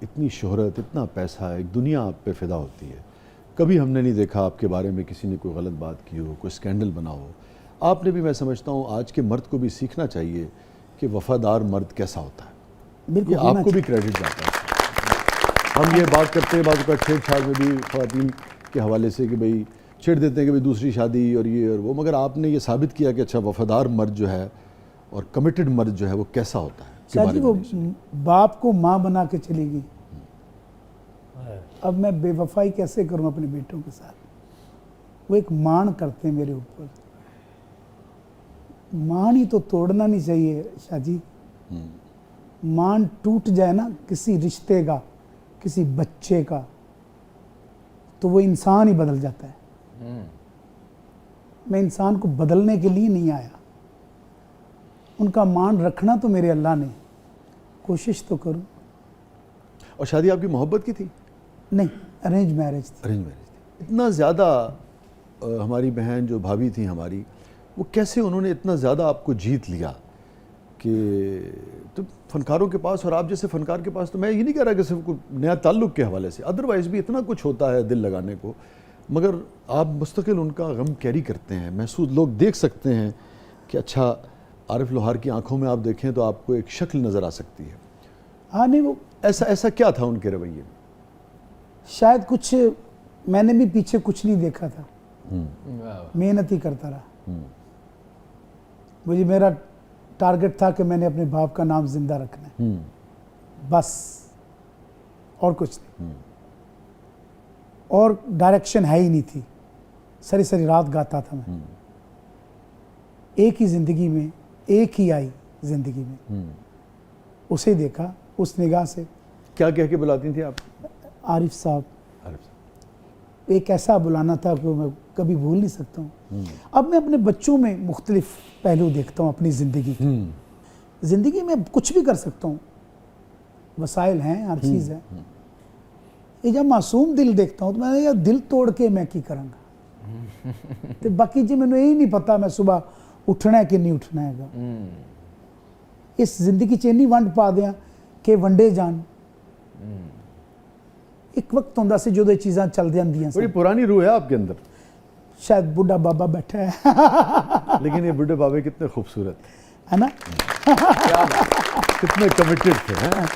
इतनी शोहरत, इतना पैसा, एक दुनिया आप पे फिदा होती है। कभी हमने नहीं देखा आपके बारे में किसी ने कोई गलत बात की हो, कोई स्कैंडल बना हो। आपने भी, मैं समझता हूँ, आज के मर्द को भी सीखना चाहिए कि वफादार मर्द कैसा होता है। बिल्कुल ये आपको भी क्रेडिट जाता है। हम ये बात करते हैं बात का छेड़छाड़ में भी ख़वातीन के हवाले से कि भाई छेड़ देते हैं कि भाई दूसरी शादी और ये और वो, मगर आपने ये साबित किया कि अच्छा वफादार मर्द जो है और कमिटेड मर्द जो है वो कैसा होता है। के शाह बारे जी में वो भी। बाप को माँ बना के चली गई, अब मैं बेवफाई कैसे करूं अपने बेटों के साथ? वो एक मान करते हैं मेरे ऊपर, मान ही तो तोड़ना नहीं चाहिए शाह जी। मान टूट जाए ना किसी रिश्ते का, किसी बच्चे का, तो वो इंसान ही बदल जाता है। मैं इंसान को बदलने के लिए नहीं आया, उनका मान रखना तो मेरे अल्लाह ने, कोशिश तो करूं। और शादी आपकी मोहब्बत की थी? नहीं, अरेंज मैरिज थी। अरेंज मैरिज थी। इतना ज़्यादा हमारी बहन जो भाभी थी हमारी, वो कैसे उन्होंने इतना ज़्यादा आपको जीत लिया कि तो फनकारों के पास और आप जैसे फनकार के पास, तो मैं ये नहीं कह रहा कि सिर्फ कोई नया ताल्लुक़ के हवाले से, अदरवाइज़ भी इतना कुछ होता है दिल लगाने को, मगर आप मुस्तकिल उनका गम कैरी करते हैं, महसूस लोग देख सकते हैं कि अच्छा आरिफ लोहार की आंखों में आप देखें तो आपको एक शक्ल नज़र आ सकती है। हाँ नहीं, वो ऐसा क्या था उनके रवैये में? शायद कुछ मैंने भी पीछे कुछ नहीं देखा था, मेहनत ही करता रहा। मुझे मेरा टारगेट था कि मैंने अपने बाप का नाम जिंदा रखना है, बस, और कुछ नहीं। और डायरेक्शन है ही नहीं थी, सारी सारी रात गाता था मैं। एक ही ज़िंदगी में, एक ही आई ज़िंदगी में, उसे देखा उस निगाह से। क्या कह के बुलाती थी आप? आरिफ साहब। आरिफ साहब। एक ऐसा बुलाना था कि मैं कभी भूल नहीं सकता हूँ। अब मैं अपने बच्चों में मुख्तलिफ पहलू देखता हूँ अपनी ज़िंदगी की। ज़िंदगी में कुछ भी कर सकता हूँ, वसाइल हैं, हर चीज़ है, ये जब मासूम दिल देखता हूँ तो मैं यार दिल तोड़ के मैं की करांगा ते बाकी जी मैंने यही नहीं पता मैं सुबह उठना है कि नहीं उठना हैगा इस जिंदगी च इन्नी वंड पा दियां कि वंडे जान एक वक्त होंदा सी जो चीज़ां चलदियां होंदियां बड़ी सी पुरानी रूह है आपके अंदर, शायद बुढ़ा बाबा बैठा है लेकिन ये बूढ़े बाबे कितने खूबसूरत है ना कितने कमिटेड थे हैं?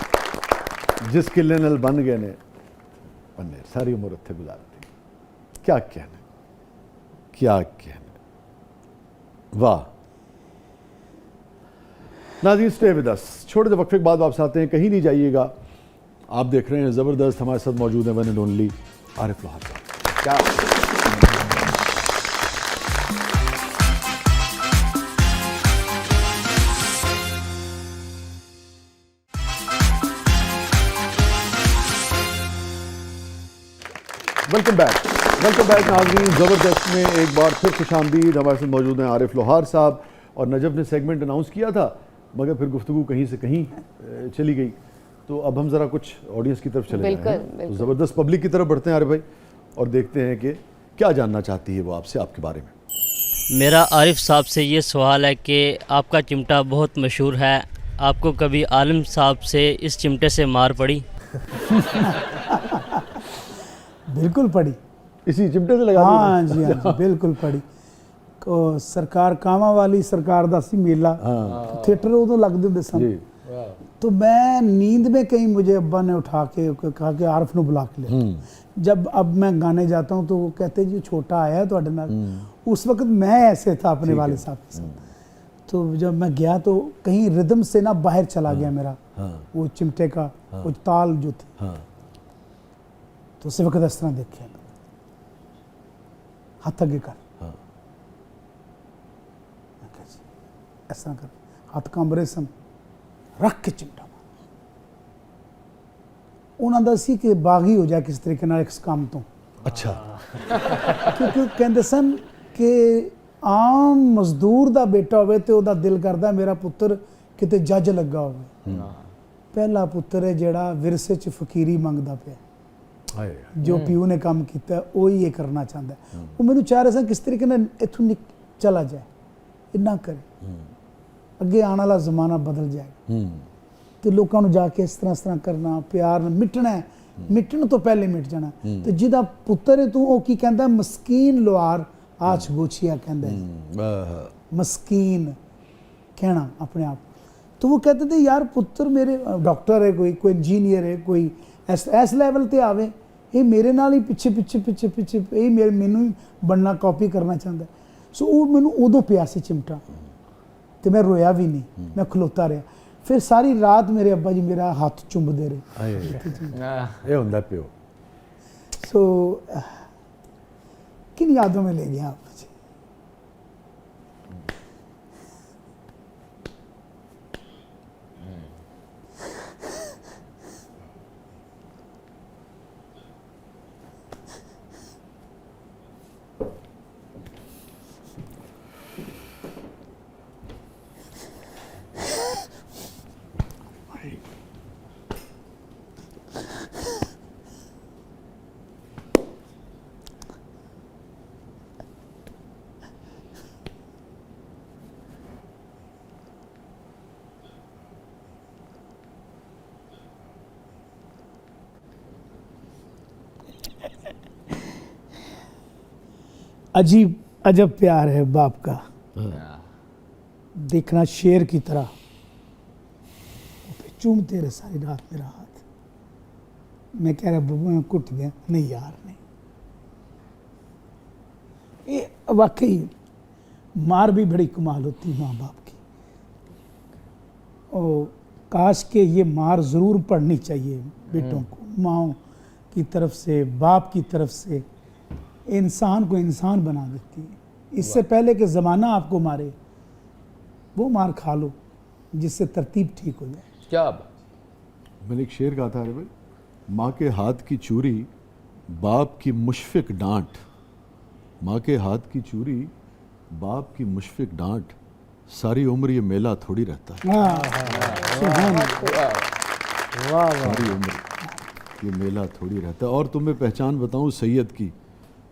जिस किले नाल बन गए ने बन्ने सारी उम्र उत्थे गुजारती, क्या कहना, क्या कहना, वाह। नाज़रीन स्टे विद अस, छोटे से वक्फे के बाद वापस आते हैं, कहीं नहीं जाइएगा। आप देख रहे हैं ज़बरदस्त, हमारे साथ मौजूद है वन एंड ओनली आरिफ लोहार साहब। क्या वेलकम बैक नाज़रीन, ज़बरदस्त में एक बार फिर खुशामदीद। हमारे साथ मौजूद हैं आरिफ लोहार साहब, और नजब ने सेगमेंट अनाउंस किया था मगर फिर गुफ्तगू कहीं से कहीं चली गई, तो अब हम ज़रा कुछ ऑडियंस की तरफ चले बिल्कुल, गए हैं। तो बिल्कुल। ज़बरदस्त पब्लिक की तरफ बढ़ते हैं आरिफ भाई, और देखते हैं कि क्या जानना चाहती है वो आपसे, आपके बारे में। मेरा आरिफ साहब से ये सवाल है कि आपका चिमटा बहुत मशहूर है, आपको कभी आलिम साहब से इस चिमटे से मार पड़ी? बिल्कुल पड़ी। इसी चिमटे से लगा दी? हाँ जी, हाँ जी, बिल्कुल पड़ी। को सरकार कामा वाली सरकार दा सी मेला, तो थिएटर उदों लगदे हुंदे सन। जी। तो मैं नींद में कहीं मुझे अब्बा ने उठा के कहा कि आरिफ ਨੂੰ बुला के ले। जब अब मैं गाने जाता हूँ तो वो कहते जी छोटा आया है ਤੁਹਾਡੇ ਨਾਲ। उस वक्त मैं ऐसे था अपने वाले साहब के साथ। तो जब मैं गया तो कहीं रिदम से ना बाहर चला गया मेरा वो चिमटे का वो ताल जो थी। तो उस वक्त इस तरह देखे हाथ आगे कर, मैं कहा जी इस तरह कर, हाथ कंबरे सन रख के चिमटा मार। उन्होंने दस सी कि बागी हो जाए किस तरीके इस काम तो। अच्छा। क्योंकि कहते सन कि आम मजदूर दा बेटा होवे ते ओदा दिल करदा मेरा पुत्र किते जज लगा होवे। पहला पुत्र है जेड़ा विरसे च फकीरी मंगदा पिया, हाय। जो प्यू ने काम किया वही ये करना चाहता है। वो मैंने चाह रहे सन किस तरीके ने इथों चला जाए, इन्ना करे अगे आने वाला जमाना बदल जाएगा। तो लोगों को जाके इस तरह करना, प्यार मिटना है, मिटन तो पहले मिट जाना। तो जिदा पुत्र है तू वो की कहता है मस्कीन लोहार आच गोछिया कहता है, मस्कीन कहना अपने आप। तो वो कहते थे यार पुत्र मेरे डॉक्टर है, कोई इंजीनियर है, कोई इस लैवल ते आवे, ये मेरे नाल ही पिछे पिछे पिछे पिछे ये मेरे मैनू ही बनना कॉपी करना चाहता है। सो वो मैनू उदों पिया सी चिमटा, तो मैं रोया भी नहीं, मैं खलोता रहा। फिर सारी रात मेरे अब्बा जी मेरा हाथ चुंबदे रहे। ये हुंदा प्यो। सो किन यादों में ले गया आप मुझे। अजीब अजब प्यार है बाप का, देखना शेर की तरह। चूमते रहे सारी रात मेरा हाथ। मैं कह रहा बब्बू मैं कुट गया, नहीं यार नहीं। ये वाकई मार भी बड़ी कमाल होती माँ बाप की। और काश के ये मार ज़रूर पड़नी चाहिए बेटों को, माँओं की तरफ से, बाप की तरफ से। इंसान को इंसान बना देती है। इससे पहले कि ज़माना आपको मारे वो मार खा लो जिससे तरतीब ठीक हो जाए। क्या बात। मैंने एक शेर कहा था अरे भाई, माँ के हाथ की चूरी बाप की मुशफिक डांट, माँ के हाथ की चूरी बाप की मुशफिक डांट, सारी उम्र ये मेला थोड़ी रहता है। सुभान अल्लाह। सारी उम्र ये मेला थोड़ी रहता है। और तुम्हें पहचान बताऊं सैयद की,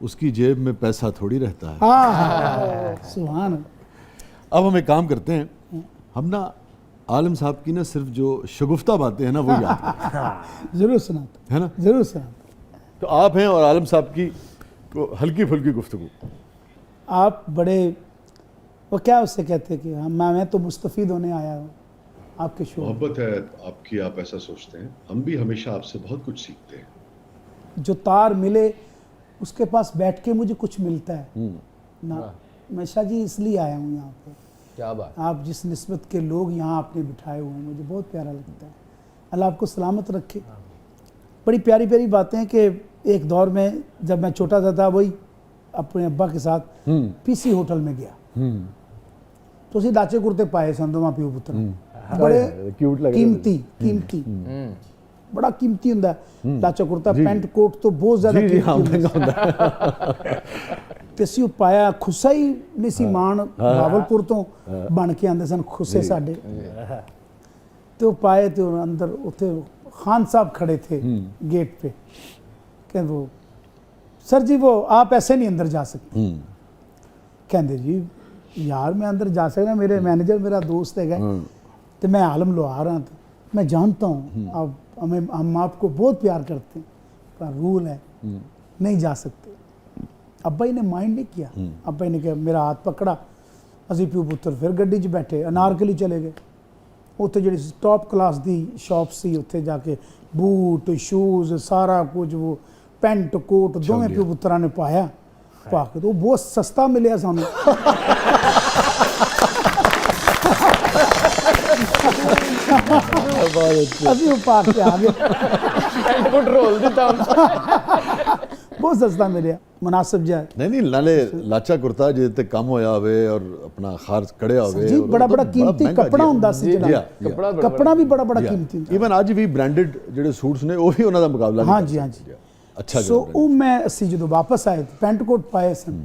उसकी जेब में पैसा थोड़ी रहता है। हाँ सुभान अल्लाह। अब हम एक काम करते हैं, हम ना आलम साहब की ना सिर्फ जो शगुफ्ता बातें हैं ना वो याद करते जरूर सुनाता है ना। जरूर सुनाता। तो आप हैं और आलम साहब की को हल्की फुल्की गुफ्तगू। आप बड़े, वो क्या उससे कहते हैं कि हाँ मैं तो मुस्तफ़ीद होने आया हूँ आपके शो में। मोहब्बत है आपकी, आप ऐसा सोचते हैं। हम भी हमेशा आपसे बहुत कुछ सीखते हैं। जो तार मिले उसके पास बैठ के मुझे कुछ मिलता है ना। मैं शाह जी इसलिए आया हूँ यहाँ पे। क्या बात। आप जिस निस्बत के लोग यहाँ आपने बिठाए हुए हैं मुझे बहुत प्यारा लगता है। अल्लाह आपको सलामत रखे। बड़ी प्यारी प्यारी बातें हैं कि एक दौर में जब मैं छोटा सा था, वही अपने अब्बा के साथ पीसी होटल में गया तो उसी लाचे कुर्ते पाए संदोमा पियो पुत्र बड़े कीमती कीमती बड़ा कीमती हुंदा लाचा कुर्ता पैंट कोट तो बहुत ज्यादा कीमती हुंदा ਤੇ ਅਸੀਂ ਉਹ ਪਾਇਆ ਖੁੱਸਾ ਹੀ ਨਹੀਂ ਸੀ ਮਾਣ ਬਾਵਲਪੁਰ ਤੋਂ ਬਣ ਕੇ ਆਂਦੇ ਸਨ ਖੁੱਸੇ ਸਾਡੇ ਤੇ ਉਹ ਪਾਏ ਤੇ ਅੰਦਰ ਉੱਥੇ खान साहब खड़े थे गेट पे कहते वो सर जी वो आप ऐसे नहीं अंदर जा सकते। कहते जी यार मैं अंदर जा सकता, मेरे मैनेजर मेरा दोस्त है तो मैं आलम लोहार हाँ तो मैं जानता हूँ आप हम आपको बहुत प्यार करते हैं पर रूल है नहीं जा सकते। अब्बा जी ने माइंड नहीं किया। अब्बा जी ने कहा मेरा हाथ पकड़ा, असी प्यो पुत्र फिर गड्डी च बैठे अनारकली चले गए। उत्थे जी टॉप क्लास की शॉप सी उत्थे जाके बूट शूज़ सारा कुछ वो पेंट कोट दोवें प्यो पुत्रा ने पाया पा के तो बहुत सस्ता मिले सानू। अभी वो पा के आ गए बहुत सस्ता मिले मुनासिब जा नहीं नाले लाचा कुर्ता जे ते कम होया होवे और अपना खास कड़िया होवे जी बड़ा बड़ा कीमती कपड़ा हुंदा सी जड़ा कपड़ा भी बड़ा बड़ा कीमती हुंदा। इवन आज भी ब्रांडेड जेडे सूट्स ने वो भी उन्हां दा मुकाबला हाँ जी हाँ जी अच्छा। सो वो मैं असी जो वापस आए पेंट कोट पाए सन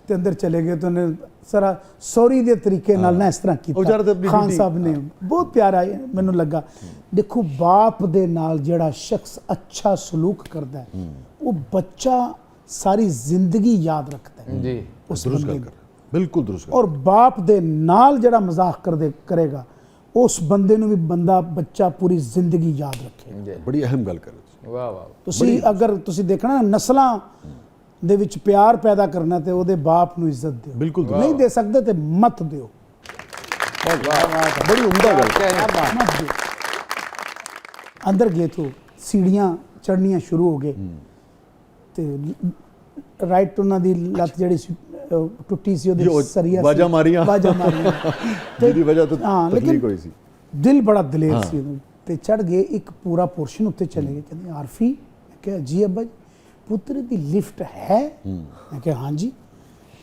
ते अंदर चले गए तो उन्हें सारा सॉरी दे तरीके नाल ना इस तरह कीता खान साहब ने बहुत प्यारा मैनू लगा। देखो बाप दे नाल जेड़ा शख्स अच्छा सलूक करता है वो बच्चा सारी जिंदगी याद रखता है जी उस दुरुस्त बंदे कर बिल्कुल दुरुस्त और बाप दे नाल जेड़ा मजाक कर दे करेगा उस बंदे नू भी बंदा बच्चा पूरी जिंदगी याद रखे। बड़ी अहम गल कर वाह वाह। ਤੁਸੀਂ ਅਗਰ ਤੁਸੀਂ ਦੇਖਣਾ ਨਾ ਨਸਲਾਂ ਦੇ ਵਿੱਚ ਪਿਆਰ ਪੈਦਾ ਕਰਨਾ ਤੇ ਉਹਦੇ ਬਾਪ ਨੂੰ ਇੱਜ਼ਤ ਦਿਓ। ਬਿਲਕੁਲ ਨਹੀਂ ਦੇ ਸਕਦੇ ਤੇ ਮਤ ਦਿਓ। बड़ी उम्दा गल। मत दियो। अंदर गए तो सीढ़ियां चढ़नियां शुरू हो गए ਤੇ ਰਾਈਟ ਉਹਨਾਂ ਦੀ ਲੱਤ ਜਿਹੜੀ ਟੁੱਟੀ ਸੀ ਉਹਦੇ ਸਰੀਆ ਬਾਜਾ ਮਾਰੀਆਂ ਜਿਹਦੀ ਵਜ੍ਹਾ ਤੋਂ ਹਾਂ ਤਕਲੀਫ ਹੋਈ ਸੀ। ਦਿਲ ਬੜਾ ਦਲੇਰ ਸੀ ਤੇ ਚੜ ਗਏ ਇੱਕ ਪੂਰਾ ਪੋਰਸ਼ਨ ਉੱਤੇ ਚਲੇ ਗਏ। ਕਹਿੰਦੇ ਆਰਫੀ ਮੈਂ ਕਿਹਾ ਜੀ ਅੱਬਾ ਜੀ ਪੁੱਤਰ ਦੀ ਲਿਫਟ ਹੈ ਮੈਂ ਕਿਹਾ हाँ जी।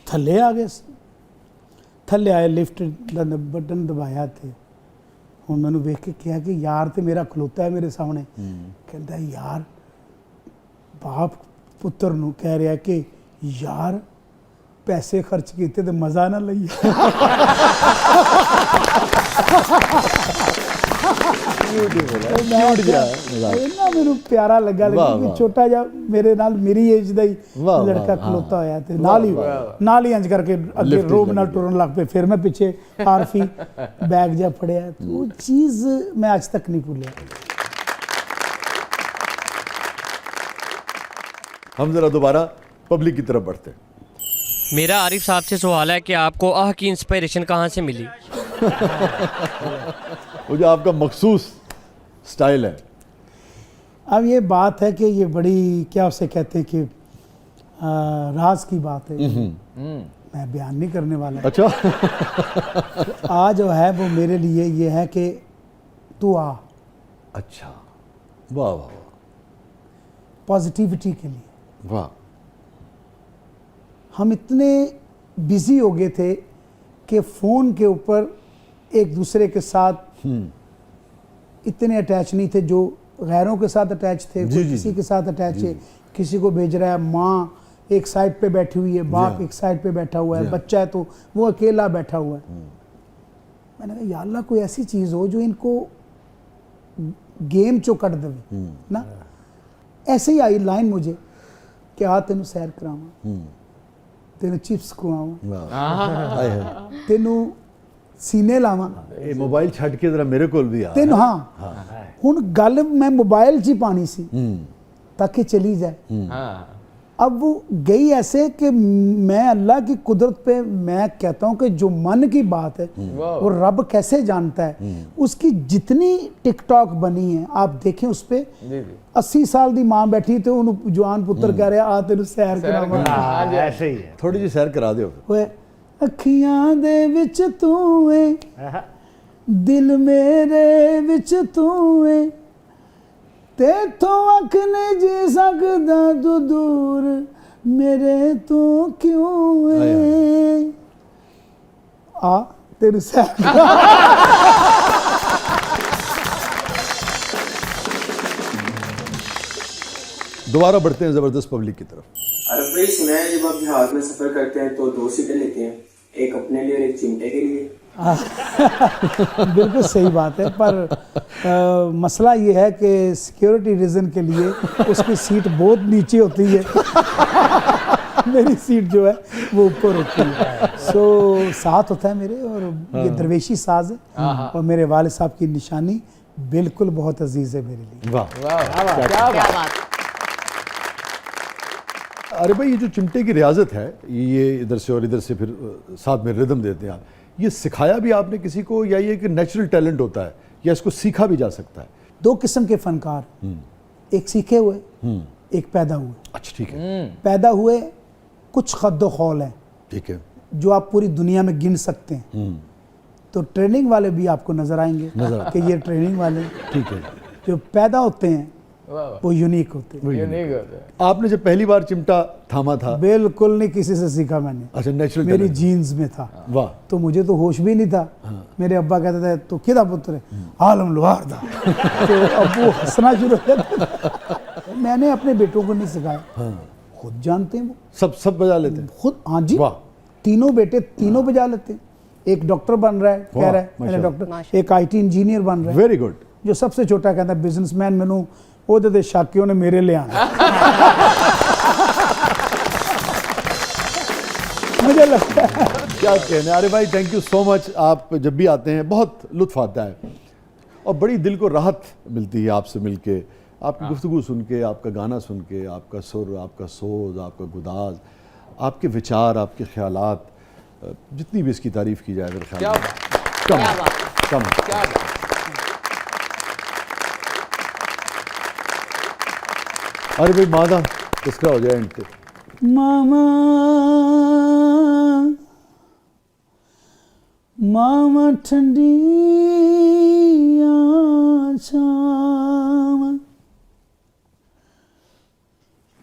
ਥੱਲੇ ਆ ਗਏ ਥੱਲੇ ਆਏ ਲਿਫਟ ਦਾ ਬਟਨ ਦਬਾਇਆ ਤੇ ਹੁਣ ਮੈਨੂੰ ਵੇਖ ਕੇ ਕਿਹਾ ਕਿ ਯਾਰ ਤੇ ਮੇਰਾ ਖਲੋਤਾ ਹੈ ਮੇਰੇ ਸਾਹਮਣੇ ਕਹਿੰਦਾ ਯਾਰ ਬਾਪ ਪੁੱਤਰ ਨੂੰ ਕਹਿ ਰਿਹਾ ਕਿ ਯਾਰ ਪੈਸੇ ਖਰਚ ਕੀਤੇ ਤੇ ਮਜ਼ਾ ਨਾ ਲਈਏ। ਇੰਨਾ ਮੈਨੂੰ ਪਿਆਰਾ ਲੱਗਾ ਕਿ ਛੋਟਾ ਜਿਹਾ ਮੇਰੇ ਨਾਲ ਮੇਰੀ ਏਜ ਦਾ ਹੀ ਲੜਕਾ ਖਲੋਤਾ ਹੋਇਆ ਤੇ ਨਾਲ ਹੀ ਇੰਜ ਕਰਕੇ ਅੱਗੇ ਰੋਬ ਨਾਲ ਟੁਰਨ ਲੱਗ ਪਏ। ਫਿਰ ਮੈਂ ਪਿੱਛੇ ਆਰਫੀ ਬੈਗ ਜਿਹਾ ਫੜਿਆ ਉਹ ਚੀਜ਼ ਮੈਂ ਅੱਜ ਤੱਕ ਨਹੀਂ ਭੁੱਲਿਆ। हम जरा दोबारा पब्लिक की तरफ बढ़ते हैं। मेरा आरिफ साहब से सवाल है कि आपको आह की इंस्पिरेशन कहाँ से मिली? वो जो आपका मखसूस स्टाइल है। अब ये बात है कि ये बड़ी क्या उसे कहते हैं कि राज की बात है मैं बयान नहीं करने वाला। अच्छा आ जो है वो मेरे लिए ये है कि तू आ। अच्छा वाह वाह पॉजिटिविटी के लिए वाह। हम इतने बिजी हो गए थे कि फ़ोन के ऊपर एक दूसरे के साथ इतने अटैच नहीं थे जो गैरों के साथ अटैच थे। कोई किसी के साथ अटैच है, किसी को भेज रहा है, माँ एक साइड पे बैठी हुई है, बाप एक साइड पे बैठा हुआ है, बच्चा है तो वो अकेला बैठा हुआ है। मैंने कहा या अल्लाह कोई ऐसी चीज़ हो जो इनको गेम चो कट दे ना ऐसे ही आई लाइन मुझे कि आ तेनू सैर करावां, तेनू चिप्स खुआवां, हाय हाय तेनू सीने लावां, ਇਹ ਮੋਬਾਈਲ ਛੱਡ ਕੇ ਜ਼ਰਾ ਮੇਰੇ ਕੋਲ ਵੀ ਆ तेनू हाँ हुण गल मैं मोबाइल च ही पानी सी ताकि चली जाए। हाँ अब वो गई ऐसे कि मैं अल्लाह की कुदरत पे मैं कहता हूँ कि जो मन की बात है वो रब कैसे जानता है। उसकी जितनी टिकटॉक बनी है आप देखें उस पे जी जी 80 साल दी मां बैठी ते उन्होंने जवान पुत्र कह रहा आ तेनू सैर करावां, हाँ जी ऐसे ही है। ਥੋੜੀ ਜਿਹੀ ਸੈਰ ਕਰਾ ਦਿਓ ओए अखियां दे विच तू है, दिल मेरे विच तू है, तेथों अख नहीं जी सकदा तू दूर मेरे तो क्यों है। आ तेरे सैर दोबारा बढ़ते हैं ज़बरदस्त पब्लिक की तरफ। अरे भाई सुना है जब आप जहाज में सफर करते हैं तो 2 सीटें लेते हैं, एक अपने लिए और एक चिमटे के लिए। बिल्कुल सही बात है, पर मसला ये है कि सिक्योरिटी रीज़न के लिए उसकी सीट बहुत नीचे होती है मेरी सीट जो है वो ऊपर होती है। सो साथ होता है मेरे, और ये दरवेशी साज है और मेरे वाले साहब की निशानी बिल्कुल बहुत अजीज़ है मेरे लिए। वाह वाह क्या बात। अरे भाई ये जो चिमटे की रियाजत है, ये इधर से और इधर से फिर साथ में रिदम देते हैं आप, ये सिखाया भी आपने किसी को या ये एक नेचुरल टैलेंट होता है या इसको सीखा भी जा सकता है? 2 किस्म के फनकार, एक सीखे हुए एक पैदा हुए। अच्छा ठीक है पैदा हुए कुछ खद्दो खौल हैं ठीक है जो आप पूरी दुनिया में गिन सकते हैं, तो ट्रेनिंग वाले भी आपको नजर आएंगे कि ये ट्रेनिंग वाले हैं। ठीक है। जो पैदा होते हैं वाह वो यूनिक होते हैं। यूनिक होता है। आपने जब पहली बार चिमटा थामा था? बिल्कुल नहीं किसी से सीखा मैंने, अच्छा नेचुरल मेरी टैलेंट। जीन्स में था। वाह तो मुझे तो होश भी नहीं था। मेरे अब्बा कहते थे तो किदा पुत्र है, आलम लोहार था। तो अब वो हंसना शुरू हो जाता। मैंने अपने बेटों को नहीं सिखाया, खुद जानते हैं वो सब बजा लेते हैं? खुद। हाँ जी, वाह। तीनों बेटे तीनों बजा लेते हैं। एक डॉक्टर बन रहा है, कह रहा है मैंने माशाल्लाह। डॉक्टर, एक IT इंजीनियर बन रहा है, वेरी गुड। जो सबसे छोटा कहता है बिजनेसमैन मैनू ਉਹਦੇ ਦੇ ਸ਼ੱਕ ਉਹਨੇ ਮੇਰੇ ਲਿਆਣਾ। मुझे लगता है क्या कहने। अरे भाई थैंक यू सो मच। आप जब भी आते हैं बहुत लुत्फ आता है और बड़ी दिल को राहत मिलती है आपसे मिलके, आपकी गुफ्तगू सुन के, आपका गाना सुन के, आपका सुर, आपका सोज, आपका गुदाज, आपके विचार, आपके ख्यालात, जितनी भी इसकी तारीफ़ की जाए मेरे ख्याल में कम क्या है, बात। कम है। क्या बात। अरे भाई मादा इसका हो जाए एंड पे। मामा मामा ठंडी शाम,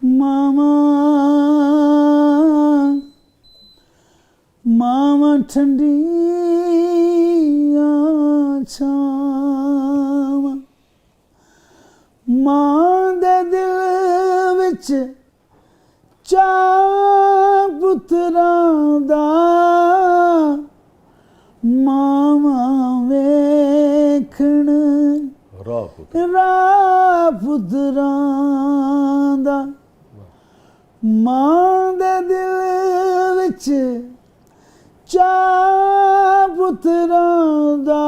मामा मामा ठंडी शाम, मां दे दिल विच चा पुत्रां दा, मामा वेखण रा पुत्रां दा, मां दे दिल विच चा पुत्रां दा,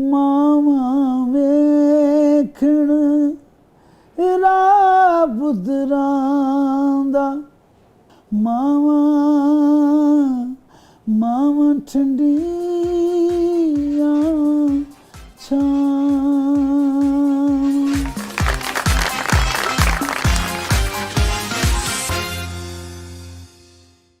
मामा वेखण रा पुत्रां दा, मामा मामा ठंडियां छां।